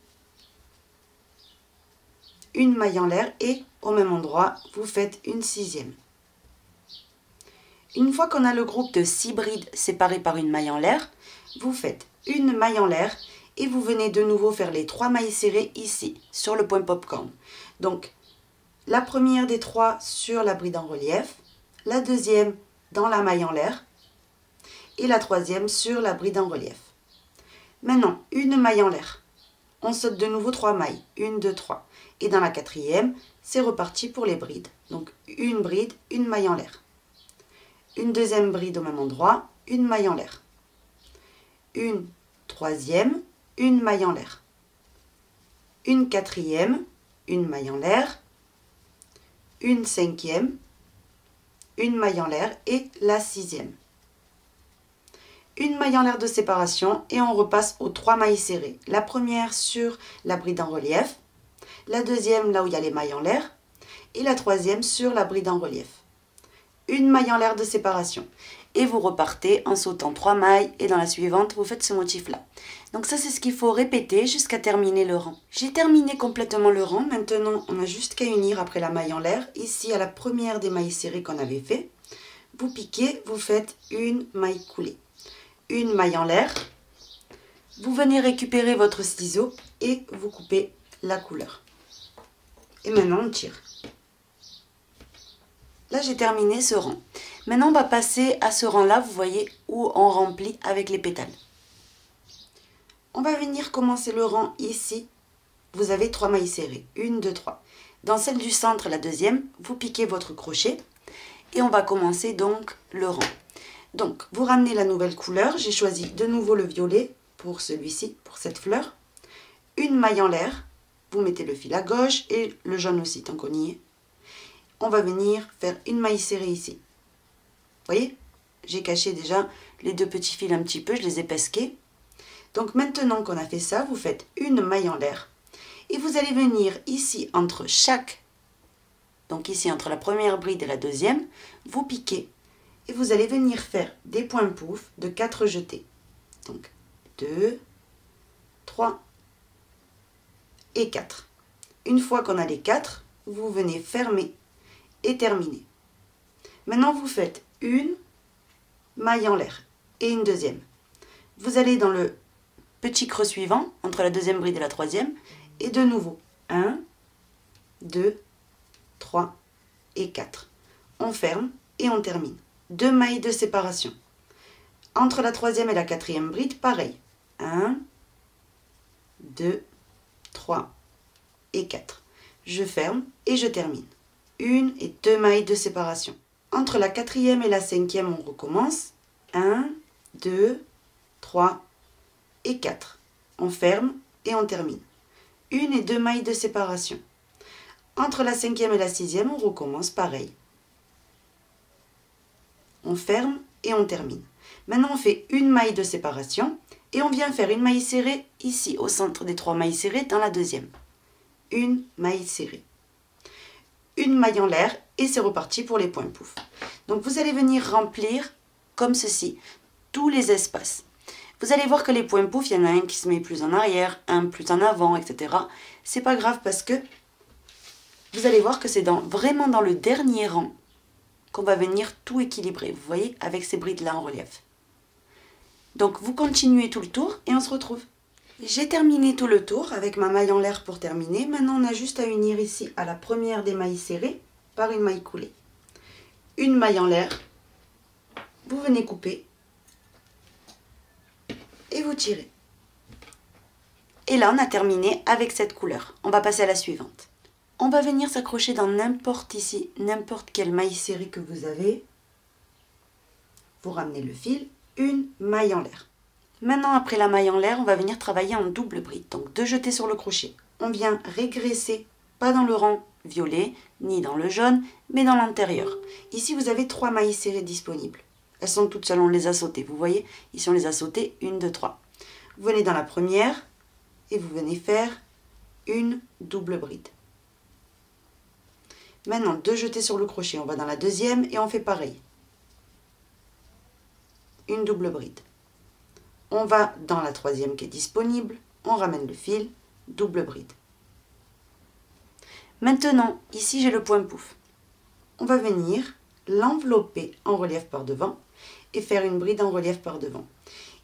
une maille en l'air et au même endroit, vous faites une sixième. Une fois qu'on a le groupe de 6 brides séparées par une maille en l'air, vous faites une maille en l'air et vous venez de nouveau faire les 3 mailles serrées ici, sur le point popcorn. Donc, la première des 3 sur la bride en relief, la deuxième dans la maille en l'air et la troisième sur la bride en relief. Maintenant, une maille en l'air. On saute de nouveau 3 mailles, 1, 2, 3. Et dans la quatrième, c'est reparti pour les brides. Donc, une bride, une maille en l'air. Une deuxième bride au même endroit, une maille en l'air. Une troisième, une maille en l'air. Une quatrième, une maille en l'air, une 5e, une maille en l'air et la 6e. Une maille en l'air de séparation et on repasse aux 3 mailles serrées. La première sur la bride en relief, la deuxième là où il y a les mailles en l'air et la troisième sur la bride en relief. Une maille en l'air de séparation. Et vous repartez en sautant 3 mailles et dans la suivante, vous faites ce motif-là. Donc ça, c'est ce qu'il faut répéter jusqu'à terminer le rang. J'ai terminé complètement le rang. Maintenant, on a juste qu'à unir après la maille en l'air. Ici, à la première des mailles serrées qu'on avait fait, vous piquez, vous faites une maille coulée. Une maille en l'air. Vous venez récupérer votre ciseau et vous coupez la couleur. Et maintenant, on tire. Là, j'ai terminé ce rang. Maintenant, on va passer à ce rang-là, vous voyez, où on remplit avec les pétales. On va venir commencer le rang ici. Vous avez 3 mailles serrées. 1, 2, 3. Dans celle du centre, la deuxième, vous piquez votre crochet. Et on va commencer donc le rang. Donc, vous ramenez la nouvelle couleur. J'ai choisi de nouveau le violet pour celui-ci, pour cette fleur. Une maille en l'air. Vous mettez le fil à gauche et le jaune aussi, tant qu'on y est. On va venir faire une maille serrée ici. Vous voyez, j'ai caché déjà les 2 petits fils un petit peu, je les ai pesqués. Donc maintenant qu'on a fait ça, vous faites une maille en l'air. Et vous allez venir ici entre chaque, donc ici entre la première bride et la deuxième, vous piquez. Et vous allez venir faire des points pouf de 4 jetés. Donc 2, 3 et 4. Une fois qu'on a les 4, vous venez fermer et terminer. Maintenant, vous faites une maille en l'air et une deuxième. Vous allez dans le petit creux suivant, entre la deuxième bride et la troisième, et de nouveau, 1, 2, 3 et 4. On ferme et on termine. 2 mailles de séparation. Entre la troisième et la quatrième bride, pareil. 1, 2, 3 et 4. Je ferme et je termine. 1 et 2 mailles de séparation. Entre la quatrième et la cinquième, on recommence. 1, 2, 3 et 4. On ferme et on termine. 1 et 2 mailles de séparation. Entre la cinquième et la sixième, on recommence pareil. On ferme et on termine. Maintenant, on fait une maille de séparation et on vient faire une maille serrée ici, au centre des 3 mailles serrées, dans la deuxième. Une maille serrée. Une maille en l'air et c'est reparti pour les points pouf. Donc vous allez venir remplir comme ceci tous les espaces. Vous allez voir que les points pouf, il y en a un qui se met plus en arrière, un plus en avant, etc. C'est pas grave parce que vous allez voir que c'est vraiment dans le dernier rang qu'on va venir tout équilibrer, vous voyez, avec ces brides-là en relief. Donc vous continuez tout le tour et on se retrouve. J'ai terminé tout le tour avec ma maille en l'air pour terminer. Maintenant, on a juste à unir ici à la première des mailles serrées par une maille coulée. Une maille en l'air, vous venez couper et vous tirez. Et là, on a terminé avec cette couleur. On va passer à la suivante. On va venir s'accrocher dans n'importe quelle maille serrée que vous avez. Vous ramenez le fil, une maille en l'air. Maintenant, après la maille en l'air, on va venir travailler en double bride. Donc, 2 jetés sur le crochet. On vient régresser, pas dans le rang violet, ni dans le jaune, mais dans l'intérieur. Ici, vous avez 3 mailles serrées disponibles. Elles sont toutes seules, on les a sautées. Vous voyez, ici, on les a sautées, 1, 2, 3. Vous venez dans la première et vous venez faire une double bride. Maintenant, 2 jetés sur le crochet. On va dans la deuxième et on fait pareil. Une double bride. On va dans la troisième qui est disponible, on ramène le fil, double bride. Maintenant, ici j'ai le point pouf. On va venir l'envelopper en relief par devant et faire une bride en relief par devant.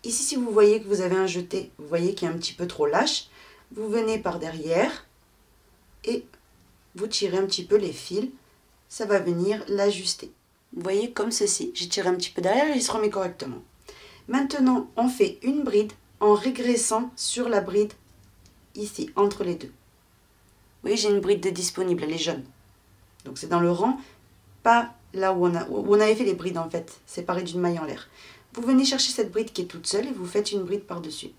Ici, si vous voyez que vous avez un jeté, vous voyez qu'il est un petit peu trop lâche, vous venez par derrière et vous tirez un petit peu les fils, ça va venir l'ajuster. Vous voyez comme ceci, j'ai tiré un petit peu derrière et il se remet correctement. Maintenant, on fait une bride en régressant sur la bride ici, entre les deux. Vous voyez, j'ai une bride de disponible, elle est jaune. Donc c'est dans le rang, pas là où on avait fait les brides en fait, séparées d'une maille en l'air. Vous venez chercher cette bride qui est toute seule et vous faites une bride par-dessus.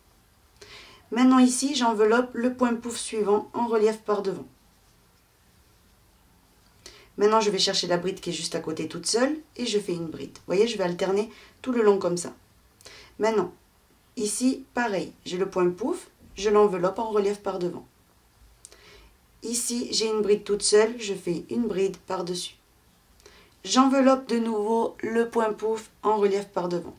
Maintenant ici, j'enveloppe le point pouf suivant en relief par devant. Maintenant, je vais chercher la bride qui est juste à côté toute seule et je fais une bride. Vous voyez, je vais alterner tout le long comme ça. Maintenant, ici, pareil, j'ai le point pouf, je l'enveloppe en relief par devant. Ici, j'ai une bride toute seule, je fais une bride par-dessus. J'enveloppe de nouveau le point pouf en relief par devant.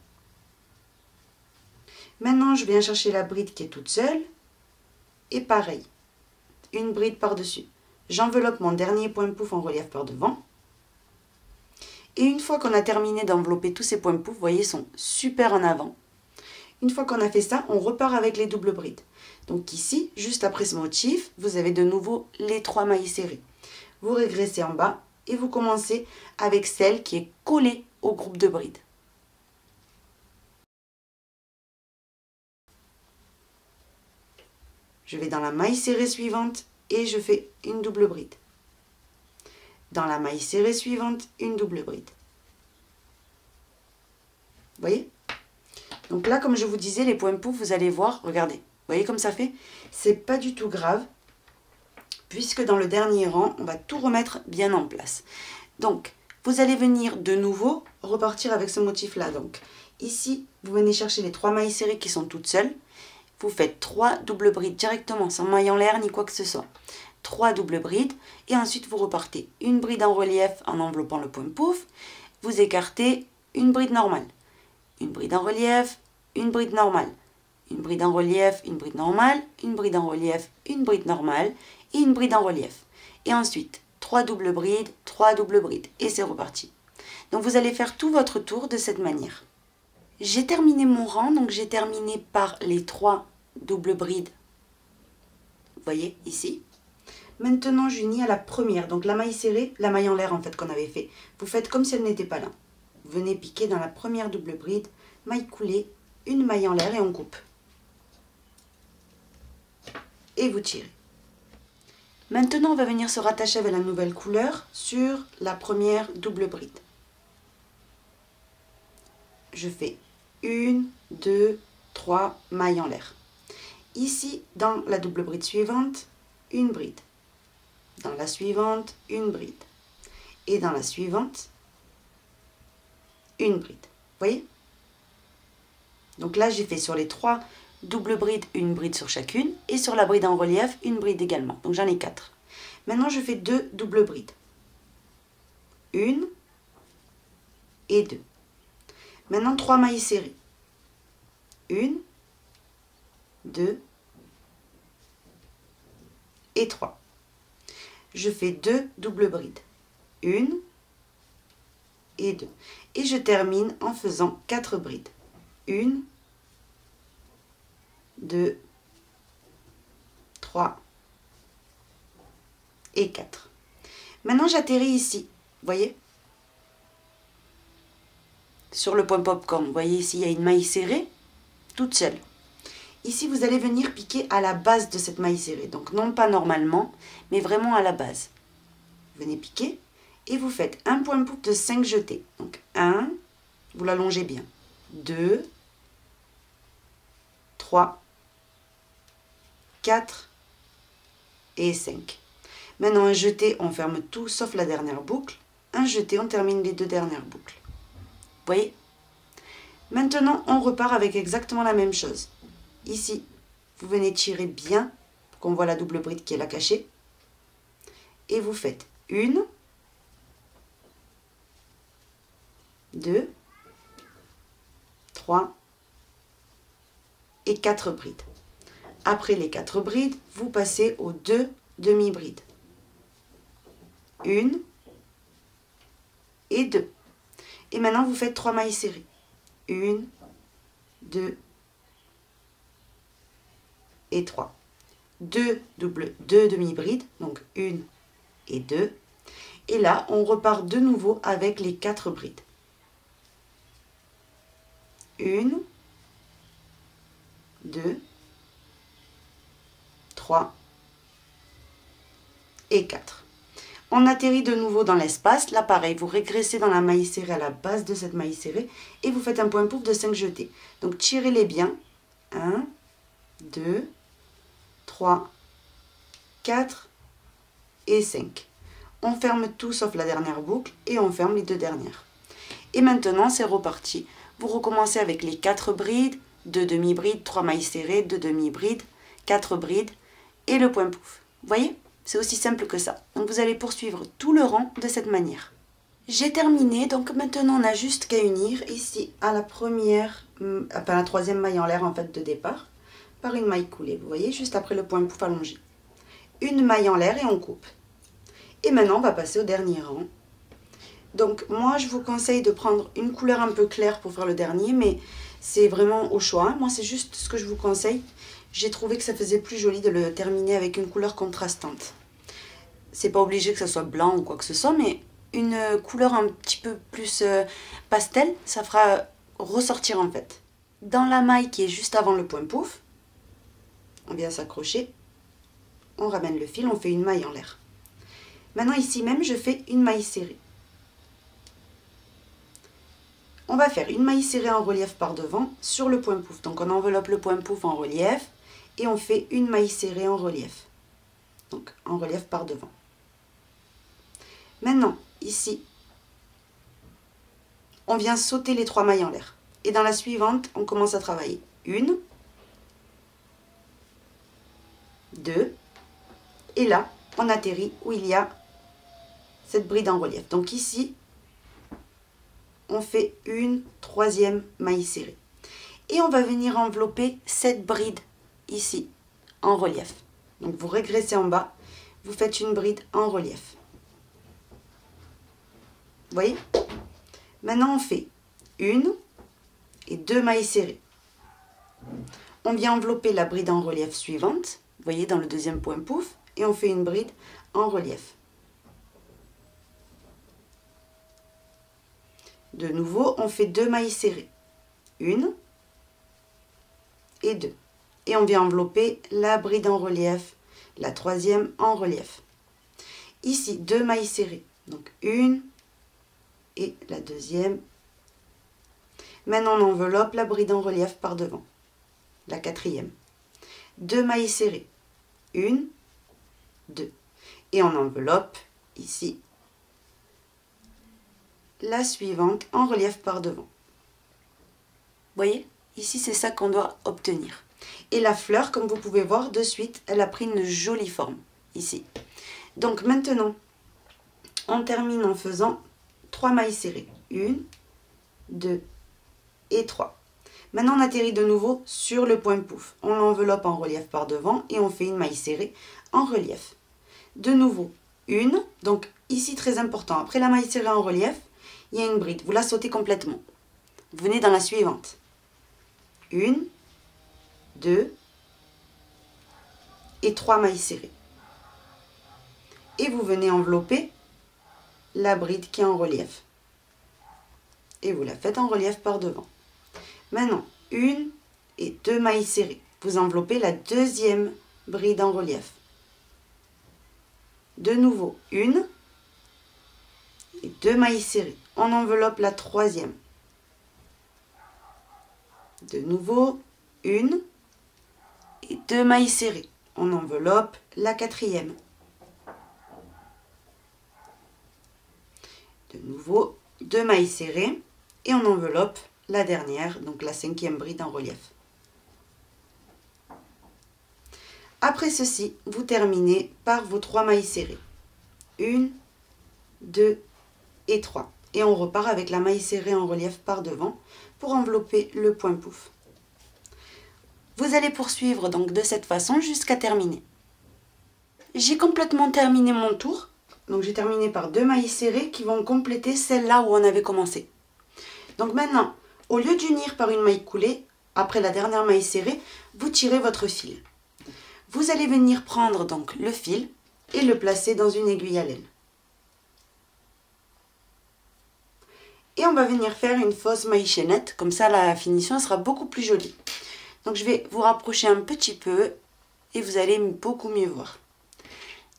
Maintenant, je viens chercher la bride qui est toute seule et pareil, une bride par-dessus. J'enveloppe mon dernier point pouf en relief par devant. Et une fois qu'on a terminé d'envelopper tous ces points pouf, vous voyez, ils sont super en avant. Une fois qu'on a fait ça, on repart avec les doubles brides. Donc ici, juste après ce motif, vous avez de nouveau les 3 mailles serrées. Vous régressez en bas et vous commencez avec celle qui est collée au groupe de brides. Je vais dans la maille serrée suivante et je fais une double bride. Dans la maille serrée suivante, une double bride. Vous voyez? Donc là, comme je vous disais, les points pouf, vous allez voir, regardez. Vous voyez comme ça fait? C'est pas du tout grave, puisque dans le dernier rang, on va tout remettre bien en place. Donc, vous allez venir de nouveau repartir avec ce motif-là. Donc, ici, vous venez chercher les 3 mailles serrées qui sont toutes seules. Vous faites 3 doubles brides directement, sans maille en l'air ni quoi que ce soit. 3 doubles brides, et ensuite vous repartez une bride en relief en enveloppant le point pouf. Vous écartez une bride normale. Une bride en relief, une bride normale. Une bride en relief, une bride normale, une bride en relief, une bride normale et une bride en relief. Et ensuite, 3 doubles brides, 3 doubles brides. Et c'est reparti. Donc vous allez faire tout votre tour de cette manière. J'ai terminé mon rang, donc j'ai terminé par les 3 doubles brides. Vous voyez, ici. Maintenant, j'unis à la première, donc la maille serrée, la maille en l'air en fait qu'on avait fait. Vous faites comme si elle n'était pas là. Vous venez piquer dans la première double bride, maille coulée, une maille en l'air et on coupe. Et vous tirez. Maintenant, on va venir se rattacher avec la nouvelle couleur sur la première double bride. Je fais 1, 2, 3 mailles en l'air. Ici, dans la double bride suivante, une bride. Dans la suivante, une bride. Et dans la suivante, une bride. Vous voyez? Donc là, j'ai fait sur les 3 doubles brides, une bride sur chacune. Et sur la bride en relief, une bride également. Donc j'en ai 4. Maintenant, je fais 2 doubles brides. 1 et 2. Maintenant, 3 mailles serrées. 1, 2 et 3. Je fais 2 doubles brides. 1 et 2. Et je termine en faisant 4 brides. 1, 2, 3 et 4. Maintenant, j'atterris ici. Vous voyez? Sur le point popcorn. Vous voyez ici, il y a une maille serrée, toute seule. Ici, vous allez venir piquer à la base de cette maille serrée. Donc, non pas normalement, mais vraiment à la base. Vous venez piquer et vous faites un point pouf de 5 jetés. Donc, 1, vous l'allongez bien. 2, 3, 4 et 5. Maintenant, un jeté, on ferme tout sauf la dernière boucle. Un jeté, on termine les 2 dernières boucles. Vous voyez? Maintenant, on repart avec exactement la même chose. Ici, vous venez tirer bien pour qu'on voit la double bride qui est là cachée. Et vous faites 1, 2, 3 et 4 brides. Après les 4 brides, vous passez aux 2 demi-brides. 1 et 2. Et maintenant, vous faites 3 mailles serrées. 1, 2 et 3. 2 demi-brides, donc 1 et 2. Et là, on repart de nouveau avec les 4 brides. 1, 2, 3 et 4. On atterrit de nouveau dans l'espace. Là, pareil, vous régressez dans la maille serrée à la base de cette maille serrée et vous faites un point pouf de 5 jetés. Donc, tirez-les bien. 1, 2, 3, 4 et 5. on ferme tout sauf la dernière boucle et on ferme les 2 dernières. Et maintenant c'est reparti. Vous recommencez avec les 4 brides, 2 demi-brides, 3 mailles serrées, 2 demi-brides, 4 brides et le point pouf. Vous voyez? C'est aussi simple que ça. Donc vous allez poursuivre tout le rang de cette manière. J'ai terminé, donc maintenant on n'a juste qu'à unir ici à la troisième maille en l'air en fait de départ par une maille coulée. Vous voyez, juste après le point pouf allongé. Une maille en l'air et on coupe. Et maintenant on va passer au dernier rang. Donc moi je vous conseille de prendre une couleur un peu claire pour faire le dernier, mais c'est vraiment au choix. Moi c'est juste ce que je vous conseille. J'ai trouvé que ça faisait plus joli de le terminer avec une couleur contrastante. C'est pas obligé que ça soit blanc ou quoi que ce soit, mais une couleur un petit peu plus pastel, ça fera ressortir en fait. Dans la maille qui est juste avant le point pouf, on vient s'accrocher, on ramène le fil, on fait une maille en l'air. Maintenant ici même, je fais une maille serrée. On va faire une maille serrée en relief par devant sur le point pouf. Donc on enveloppe le point pouf en relief et on fait une maille serrée en relief. Donc en relief par devant. Maintenant, ici, on vient sauter les 3 mailles en l'air. Et dans la suivante, on commence à travailler. 1, 2, et là, on atterrit où il y a cette bride en relief. Donc ici, on fait une 3e maille serrée. Et on va venir envelopper cette bride ici, en relief. Donc vous régressez en bas, vous faites une bride en relief. Vous voyez? Maintenant, on fait 1 et 2 mailles serrées. On vient envelopper la bride en relief suivante, vous voyez, dans le deuxième point pouf, et on fait une bride en relief. De nouveau, on fait 2 mailles serrées. 1 et 2. Et on vient envelopper la bride en relief, la 3e en relief. Ici, 2 mailles serrées. Donc 1 et la 2e. Maintenant, on enveloppe la bride en relief par devant, la 4e. 2 mailles serrées. 1, 2. Et on enveloppe ici la suivante en relief par devant. Vous voyez, ici c'est ça qu'on doit obtenir. Et la fleur, comme vous pouvez voir de suite, elle a pris une jolie forme ici. Donc maintenant, on termine en faisant 3 mailles serrées. 1, 2 et 3. Maintenant, on atterrit de nouveau sur le point pouf. On l'enveloppe en relief par devant et on fait une maille serrée en relief. De nouveau, 1. Donc ici, très important, après la maille serrée en relief, il y a une bride. Vous la sautez complètement. Vous venez dans la suivante. 1, 2 et 3 mailles serrées. Et vous venez envelopper la bride qui est en relief. Et vous la faites en relief par devant. Maintenant, 1 et 2 mailles serrées. Vous enveloppez la 2e bride en relief. De nouveau, 1 et 2 mailles serrées. On enveloppe la 3e. De nouveau, 1 et 2 mailles serrées. On enveloppe la 4e. De nouveau, 2 mailles serrées et on enveloppe la dernière, donc la 5e bride en relief. Après ceci, vous terminez par vos 3 mailles serrées. 1, 2 et 3. Et on repart avec la maille serrée en relief par devant pour envelopper le point pouf. Vous allez poursuivre donc de cette façon jusqu'à terminer. J'ai complètement terminé mon tour. Donc j'ai terminé par 2 mailles serrées qui vont compléter celle-là où on avait commencé. Donc maintenant, au lieu d'unir par une maille coulée, après la dernière maille serrée, vous tirez votre fil. Vous allez venir prendre donc le fil et le placer dans une aiguille à laine. Et on va venir faire une fausse maille chaînette, comme ça la finition sera beaucoup plus jolie. Donc je vais vous rapprocher un petit peu et vous allez beaucoup mieux voir.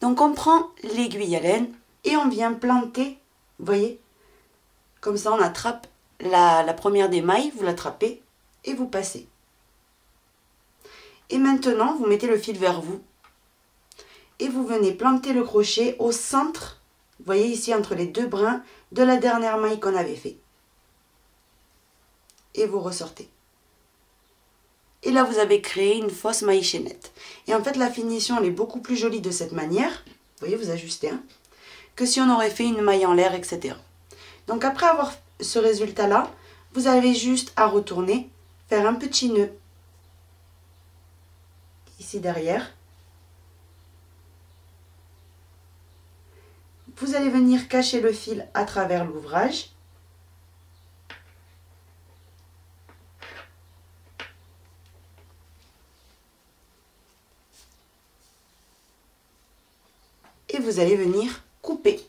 Donc on prend l'aiguille à laine et on vient planter, vous voyez, comme ça on attrape la première des mailles, vous l'attrapez et vous passez. Et maintenant vous mettez le fil vers vous et vous venez planter le crochet au centre Vous voyez ici entre les deux brins de la dernière maille qu'on avait fait. Et vous ressortez. Et là, vous avez créé une fausse maille chaînette. Et en fait, la finition, elle est beaucoup plus jolie de cette manière. Vous voyez, vous ajustez, hein, que si on aurait fait une maille en l'air, etc. Donc après avoir ce résultat-là, vous avez juste à retourner, faire un petit nœud ici derrière. Vous allez venir cacher le fil à travers l'ouvrage. Et vous allez venir couper.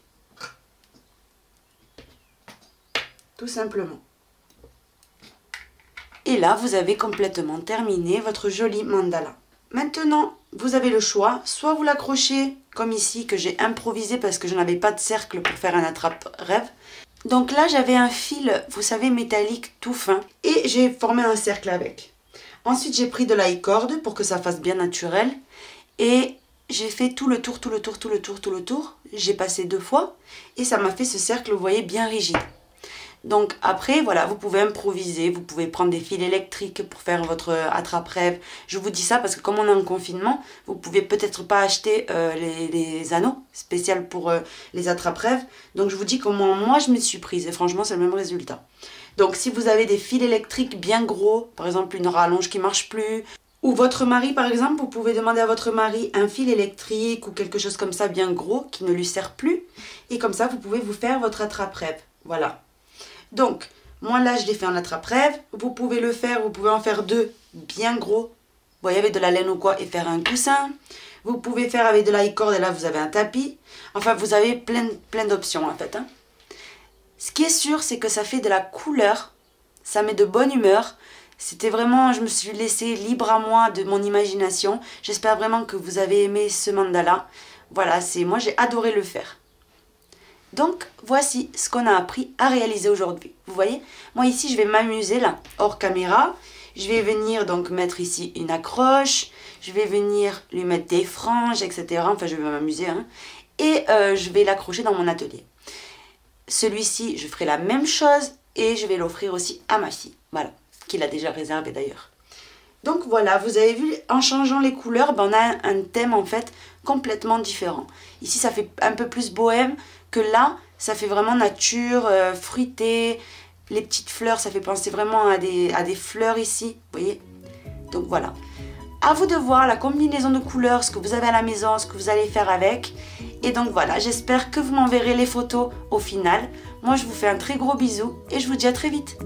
Tout simplement. Et là, vous avez complètement terminé votre joli mandala. Maintenant, vous avez le choix, soit vous l'accrochez comme ici que j'ai improvisé parce que je n'avais pas de cercle pour faire un attrape-rêve. Donc là, j'avais un fil, vous savez, métallique tout fin et j'ai formé un cercle avec. Ensuite, j'ai pris de la corde pour que ça fasse bien naturel et j'ai fait tout le tour, tout le tour, tout le tour, tout le tour. J'ai passé 2 fois et ça m'a fait ce cercle, vous voyez, bien rigide. Donc après, voilà, vous pouvez improviser, vous pouvez prendre des fils électriques pour faire votre attrape-rêve. Je vous dis ça parce que comme on est en confinement, vous pouvez peut-être pas acheter les anneaux spéciaux pour les attrape-rêves. Donc je vous dis comment moi je me suis prise et franchement c'est le même résultat. Donc si vous avez des fils électriques bien gros, par exemple une rallonge qui marche plus, ou votre mari par exemple, vous pouvez demander à votre mari un fil électrique ou quelque chose comme ça bien gros qui ne lui sert plus. Et comme ça vous pouvez vous faire votre attrape-rêve. Voilà. Donc, moi là je l'ai fait en attrape-rêve, vous pouvez le faire, vous pouvez en faire 2 bien gros, vous voyez avec de la laine ou quoi et faire un coussin. Vous pouvez faire avec de la corde et là vous avez un tapis. Enfin vous avez plein d'options en fait. Hein. Ce qui est sûr c'est que ça fait de la couleur, ça met de bonne humeur. C'était vraiment, je me suis laissée libre à moi de mon imagination. J'espère vraiment que vous avez aimé ce mandala. Voilà, moi j'ai adoré le faire. Donc, voici ce qu'on a appris à réaliser aujourd'hui. Vous voyez, moi ici, je vais m'amuser là, hors caméra. Je vais venir donc mettre ici une accroche. Je vais venir lui mettre des franges, etc. Enfin, je vais m'amuser. Hein. Et je vais l'accrocher dans mon atelier. Celui-ci, je ferai la même chose et je vais l'offrir aussi à ma fille. Voilà, qui l'a déjà réservé d'ailleurs. Donc voilà, vous avez vu, en changeant les couleurs, ben, on a un thème en fait complètement différent. Ici, ça fait un peu plus bohème. Que là, ça fait vraiment nature, fruité, les petites fleurs, ça fait penser vraiment à des fleurs ici, vous voyez. Donc voilà, à vous de voir la combinaison de couleurs, ce que vous avez à la maison, ce que vous allez faire avec. Et donc voilà, j'espère que vous m'enverrez les photos au final. Moi, je vous fais un très gros bisou et je vous dis à très vite.